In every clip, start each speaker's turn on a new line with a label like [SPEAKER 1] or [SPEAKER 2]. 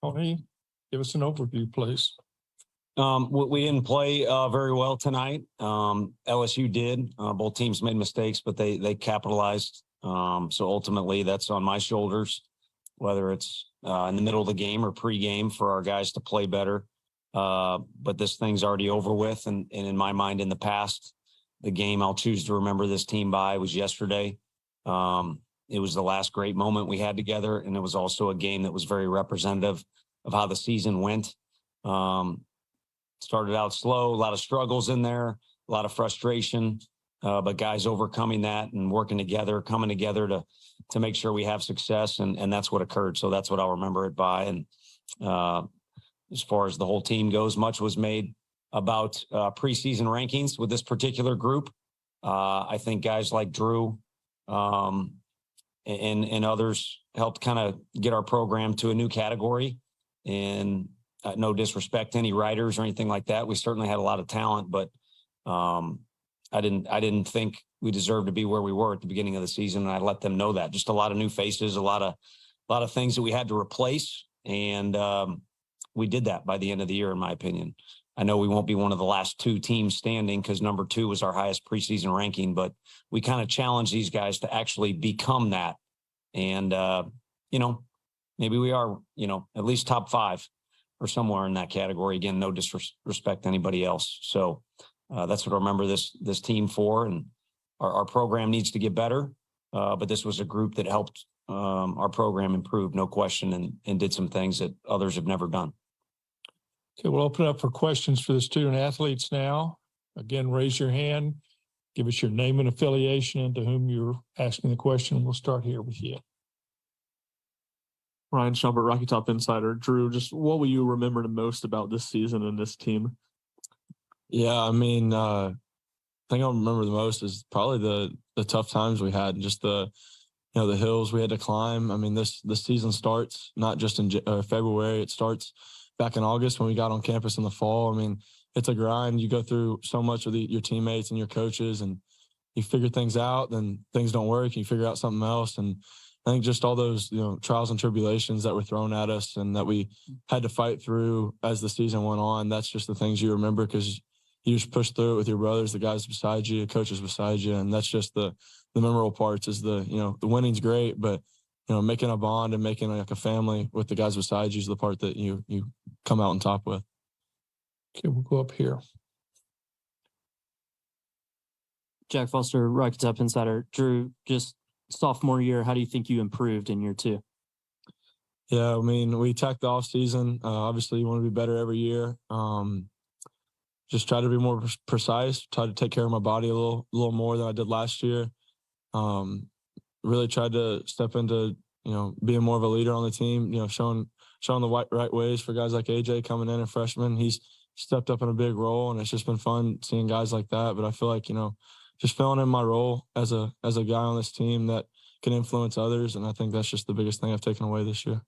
[SPEAKER 1] Tony, give us an overview, please.
[SPEAKER 2] We didn't play very well tonight. LSU did. Both teams made mistakes, but they capitalized. So ultimately, that's on my shoulders, whether it's in the middle of the game or pregame for our guys to play better. But this thing's already over with. And in my mind, in the past, the game I'll choose to remember this team by was yesterday. It was the last great moment we had together. And it was also a game that was very representative of how the season went. Started out slow, a lot of struggles in there, a lot of frustration, but guys overcoming that and working together, coming together to make sure we have success. And that's what occurred. So that's what I'll remember it by. And as far as the whole team goes, much was made about preseason rankings with this particular group. I think guys like Drew and others helped kind of get our program to a new category. And no disrespect to any writers or anything like that. We certainly had a lot of talent, but I didn't think we deserved to be where we were at the beginning of the season. And I let them know that. Just a lot of new faces, a lot of things that we had to replace. And we did that by the end of the year, in my opinion. I know we won't be one of the last two teams standing because number 2 was our highest preseason ranking, but we kind of challenged these guys to actually become that. And, maybe we are, at least top 5 or somewhere in that category. Again, no disrespect to anybody else. So that's what I remember this team for. And our program needs to get better. But this was a group that helped our program improve, no question, and did some things that others have never done.
[SPEAKER 1] Okay, we'll open up for questions for the student athletes now. Again, raise your hand, give us your name and affiliation and to whom you're asking the question. We'll start here with you.
[SPEAKER 3] Ryan Schumpert, Rocky Top Insider. Drew, just what will you remember the most about this season and this team?
[SPEAKER 4] Yeah, I mean, thing I'll remember the most is probably the tough times we had, and just the hills we had to climb. I mean, this season starts not just in February; it starts back in August when we got on campus in the fall. I mean, it's a grind. You go through so much with your teammates and your coaches, and you figure things out. Then things don't work, and you figure out something else. And I think just all those trials and tribulations that were thrown at us and that we had to fight through as the season went on. That's just the things you remember because you just push through it with your brothers, the guys beside you, the coaches beside you, and that's just the memorable parts. Is the winning's great, but making a bond and making like a family with the guys beside you is the part that you come out on top with.
[SPEAKER 1] Okay, we'll go up here.
[SPEAKER 5] Jack Foster, Rocky Top Insider. Drew, just sophomore year, how do you think you improved in year 2?
[SPEAKER 4] Yeah, I mean, we attacked the off season. Obviously, you want to be better every year. Just try to be more precise. Try to take care of my body a little more than I did last year. Really tried to step into being more of a leader on the team. Showing the right ways for guys like AJ coming in, a freshman. He's stepped up in a big role, and it's just been fun seeing guys like that. But I feel like just filling in my role as a guy on this team that can influence others, and I think that's just the biggest thing I've taken away this year.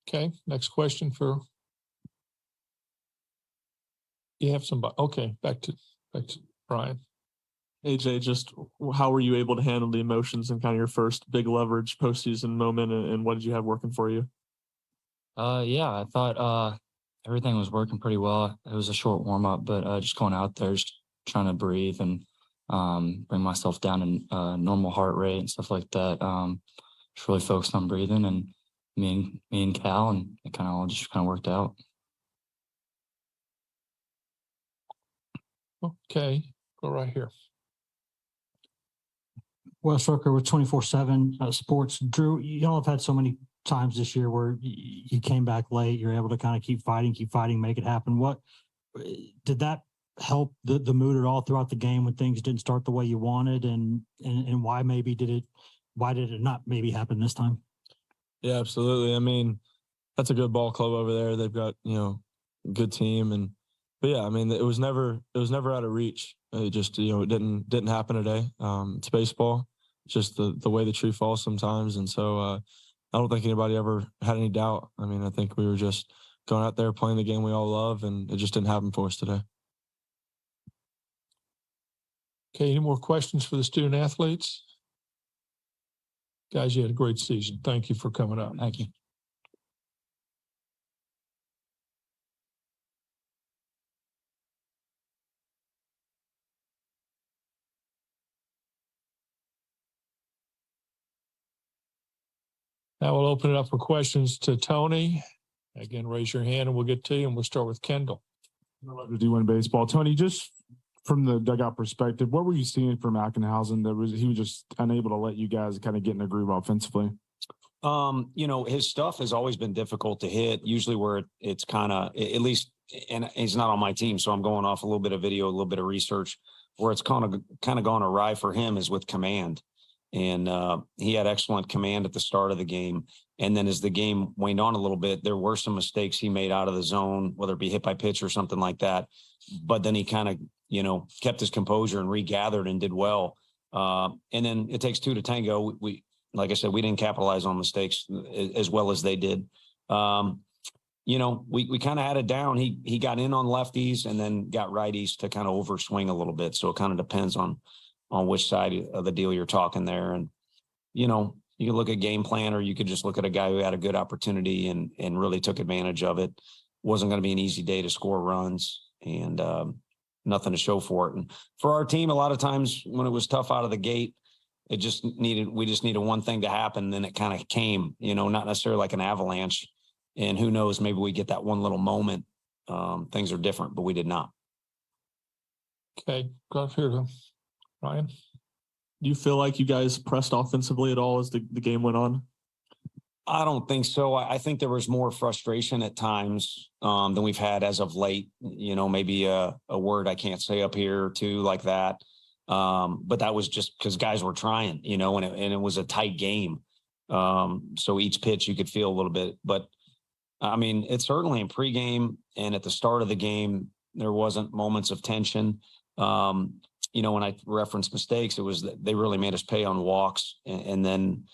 [SPEAKER 1] Okay, next question for you have somebody. Okay, back to Brian.
[SPEAKER 3] AJ, just how were you able to handle the emotions and kind of your first big leverage postseason moment, and what did you have working for you?
[SPEAKER 6] Yeah, I thought everything was working pretty well. It was a short warm up, but just going out there, just trying to breathe and bring myself down in normal heart rate and stuff like that. Just really focused on breathing, and me and Cal, and it kind of all just worked out.
[SPEAKER 1] Okay, go right here.
[SPEAKER 7] Wes Rucker with 24/7 Sports. Drew, you all have had so many times this year where you came back late. You're able to kind of keep fighting, make it happen. What did that help the mood at all throughout the game when things didn't start the way you wanted, and why did it not maybe happen this time?
[SPEAKER 4] Yeah, absolutely. I mean, that's a good ball club over there. They've got good team, but yeah, I mean, it was never out of reach. It just it didn't happen today. It's baseball. It's just the way the tree falls sometimes, and so I don't think anybody ever had any doubt. I mean, I think we were just going out there playing the game we all love, and it just didn't happen for us today.
[SPEAKER 1] Okay, any more questions for the student athletes? Guys, you had a great season. Thank you for coming up.
[SPEAKER 6] Thank you.
[SPEAKER 1] Now we'll open it up for questions to Tony. Again, raise your hand and we'll get to you, and we'll start with Kendall.
[SPEAKER 8] To do in baseball, Tony, just from the dugout perspective, what were you seeing from Ackenhausen that he was just unable to let you guys kind of get in a groove offensively?
[SPEAKER 2] His stuff has always been difficult to hit, usually where it's kind of, at least, and he's not on my team, so I'm going off a little bit of video, a little bit of research, where it's kind of gone awry for him is with command. And he had excellent command at the start of the game. And then as the game waned on a little bit, there were some mistakes he made out of the zone, whether it be hit by pitch or something like that. But then he kind of, kept his composure and regathered and did well. And then it takes two to tango. We like I said, we didn't capitalize on mistakes as well as they did. We kind of had it down. He got in on lefties and then got righties to kind of overswing a little bit. So it kind of depends on which side of the deal you're talking there. And, you can look at game plan, or you could just look at a guy who had a good opportunity and really took advantage of it. Wasn't going to be an easy day to score runs, and nothing to show for it. And for our team, a lot of times when it was tough out of the gate, we just needed one thing to happen. And then it kind of came, not necessarily like an avalanche. And who knows, maybe we get that one little moment. Things are different, but we did not.
[SPEAKER 1] Okay, go up here to Ryan.
[SPEAKER 3] Do you feel like you guys pressed offensively at all as the game went on?
[SPEAKER 2] I don't think so. I think there was more frustration at times than we've had as of late. Maybe a word I can't say up here or two like that. But that was just because guys were trying, and it was a tight game. So each pitch you could feel a little bit. But I mean, it's certainly in pregame and at the start of the game, there wasn't moments of tension. When I referenced mistakes, it was that they really made us pay on walks and then,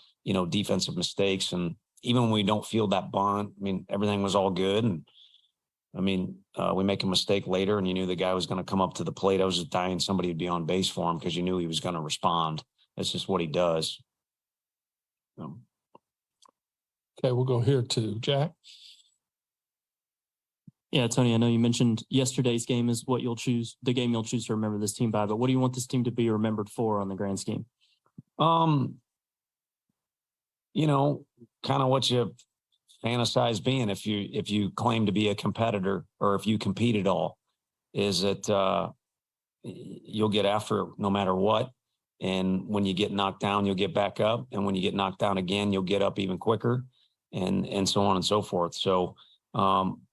[SPEAKER 2] defensive mistakes. And even when we don't feel that bond, I mean, everything was all good. And I mean, we make a mistake later and you knew the guy was going to come up to the plate. I was just dying somebody would be on base for him because you knew he was going to respond. That's just what he does.
[SPEAKER 1] Okay, we'll go here to Jack.
[SPEAKER 5] Yeah, Tony, I know you mentioned yesterday's game is what the game you'll choose to remember this team by, but what do you want this team to be remembered for on the grand scheme?
[SPEAKER 2] Kind of what you fantasize being if you claim to be a competitor, or if you compete at all, is that you'll get after it no matter what. And when you get knocked down, you'll get back up. And when you get knocked down again, you'll get up even quicker, and so on and so forth. So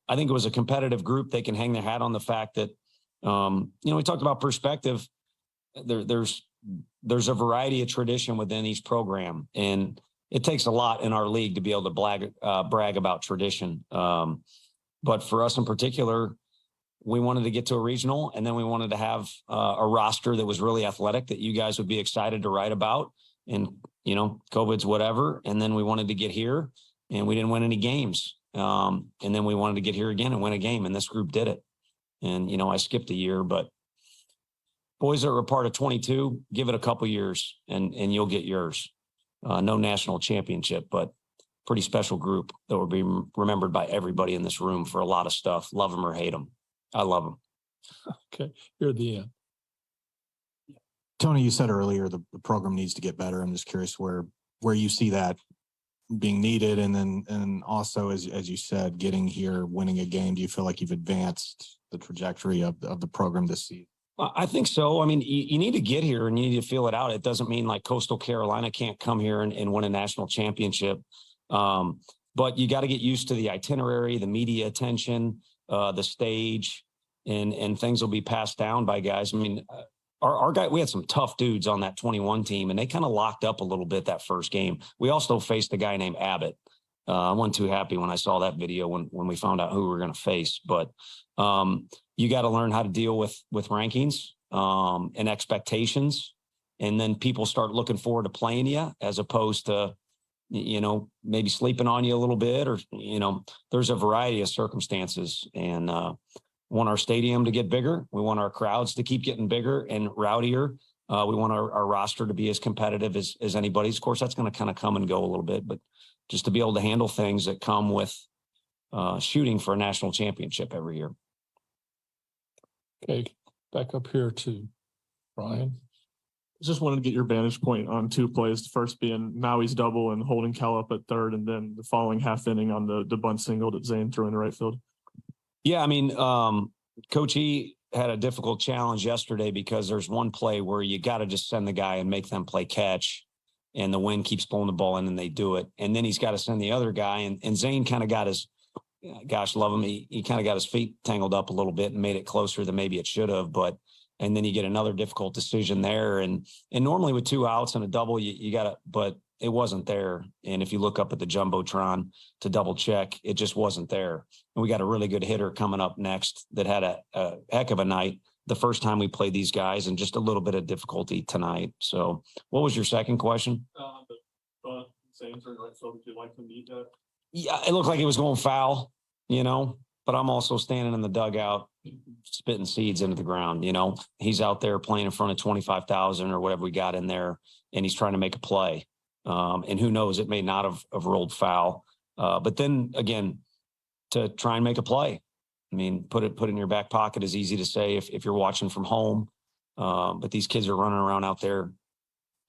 [SPEAKER 2] I think it was a competitive group. They can hang their hat on the fact that, we talked about perspective. There's a variety of tradition within each program, and it takes a lot in our league to be able to brag about tradition. But for us in particular, we wanted to get to a regional, and then we wanted to have a roster that was really athletic that you guys would be excited to write about. And, COVID's whatever. And then we wanted to get here, and we didn't win any games. And then we wanted to get here again and win a game, and this group did it. And, I skipped a year, but boys that were part of 22, give it a couple years and you'll get yours. No national championship, but pretty special group that will be remembered by everybody in this room for a lot of stuff. Love them or hate them. I love them.
[SPEAKER 1] Okay, here at the end.
[SPEAKER 9] Tony, you said earlier the program needs to get better. I'm just curious where you see that being needed, and also as you said, getting here, winning a game. Do you feel like you've advanced the trajectory of the program this season?
[SPEAKER 2] I think so. I mean, you need to get here and you need to feel it out. It doesn't mean like Coastal Carolina can't come here and win a national championship. But you got to get used to the itinerary, the media attention, the stage, and things will be passed down by guys. I mean, our guy, we had some tough dudes on that 21 team, and they kind of locked up a little bit that first game. We also faced a guy named Abbott. I wasn't too happy when I saw that video when we found out who we were going to face. But you got to learn how to deal with rankings and expectations, and then people start looking forward to playing you as opposed to, maybe sleeping on you a little bit, or, there's a variety of circumstances. And want our stadium to get bigger. We want our crowds to keep getting bigger and rowdier. We want our roster to be as competitive as anybody's. Of course, that's going to kind of come and go a little bit, but just to be able to handle things that come with shooting for a national championship every year.
[SPEAKER 1] Okay, back up here to Brian.
[SPEAKER 3] Just wanted to get your vantage point on two plays. The first being Maui's double and holding Cal up at third, and then the following half inning on the bunt single that Zane threw in the right field.
[SPEAKER 2] Yeah, I mean, Coach E had a difficult challenge yesterday because there's one play where you got to just send the guy and make them play catch, and the wind keeps pulling the ball in and they do it. And then he's got to send the other guy, and Zane kind of got his, gosh, love him. He kind of got his feet tangled up a little bit and made it closer than maybe it should have, and then you get another difficult decision there. And normally with 2 outs and a double, you got to, but it wasn't there. And if you look up at the Jumbotron to double check, it just wasn't there. And we got a really good hitter coming up next that had a heck of a night the first time we played these guys, and just a little bit of difficulty tonight. So what was your second question?
[SPEAKER 3] Zane threw in the right field. Would you like to meet that?
[SPEAKER 2] Yeah, it looked like he was going foul, but I'm also standing in the dugout spitting seeds into the ground. He's out there playing in front of 25,000 or whatever we got in there, and he's trying to make a play. And who knows, it may not have rolled foul. But then again, to try and make a play, I mean, put it in your back pocket is easy to say if you're watching from home. But these kids are running around out there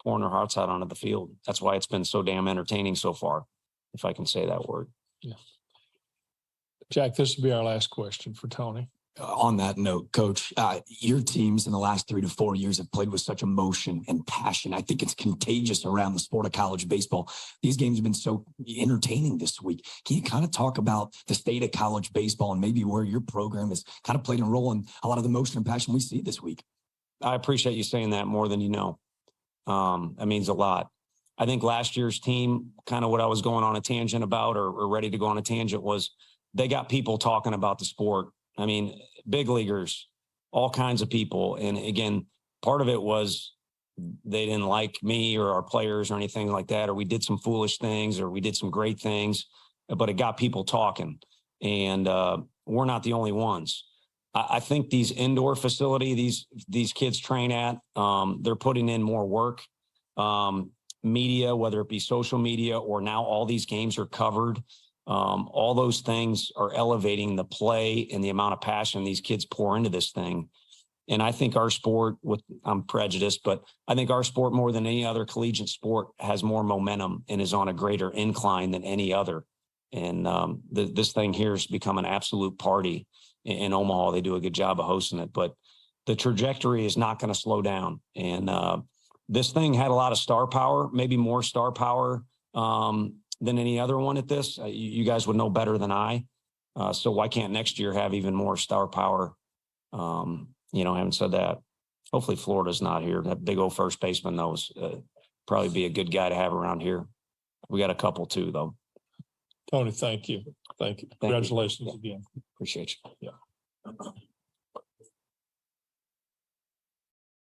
[SPEAKER 2] pouring their hearts out onto the field. That's why it's been so damn entertaining so far, if I can say that word.
[SPEAKER 1] Yeah. Jack, this will be our last question for Tony.
[SPEAKER 10] On that note, Coach, your teams in the last 3 to 4 years have played with such emotion and passion. I think it's contagious around the sport of college baseball. These games have been so entertaining this week. Can you kind of talk about the state of college baseball and maybe where your program has kind of played a role in a lot of the emotion and passion we see this week?
[SPEAKER 2] I appreciate you saying that more than you know. That means a lot. I think last year's team, kind of what I was going on a tangent about or ready to go on a tangent, was they got people talking about the sport. I mean, big leaguers, all kinds of people. And again, part of it was they didn't like me or our players or anything like that, or we did some foolish things or we did some great things, but it got people talking. And we're not the only ones. I think these indoor facility, these kids train at, they're putting in more work. Media, whether it be social media or now all these games are covered. All those things are elevating the play and the amount of passion these kids pour into this thing. And I think our sport, I'm prejudiced, but I think our sport more than any other collegiate sport has more momentum and is on a greater incline than any other. And this thing here has become an absolute party in Omaha. They do a good job of hosting it, but the trajectory is not going to slow down. And this thing had a lot of star power, maybe more star power than any other one at this. You guys would know better than I. So why can't next year have even more star power? I haven't said that. Hopefully Florida's not here. That big old first baseman knows probably be a good guy to have around here. We got a couple too, though.
[SPEAKER 1] Tony, thank you. Thank you. Congratulations again.
[SPEAKER 2] Appreciate you.
[SPEAKER 1] Yeah.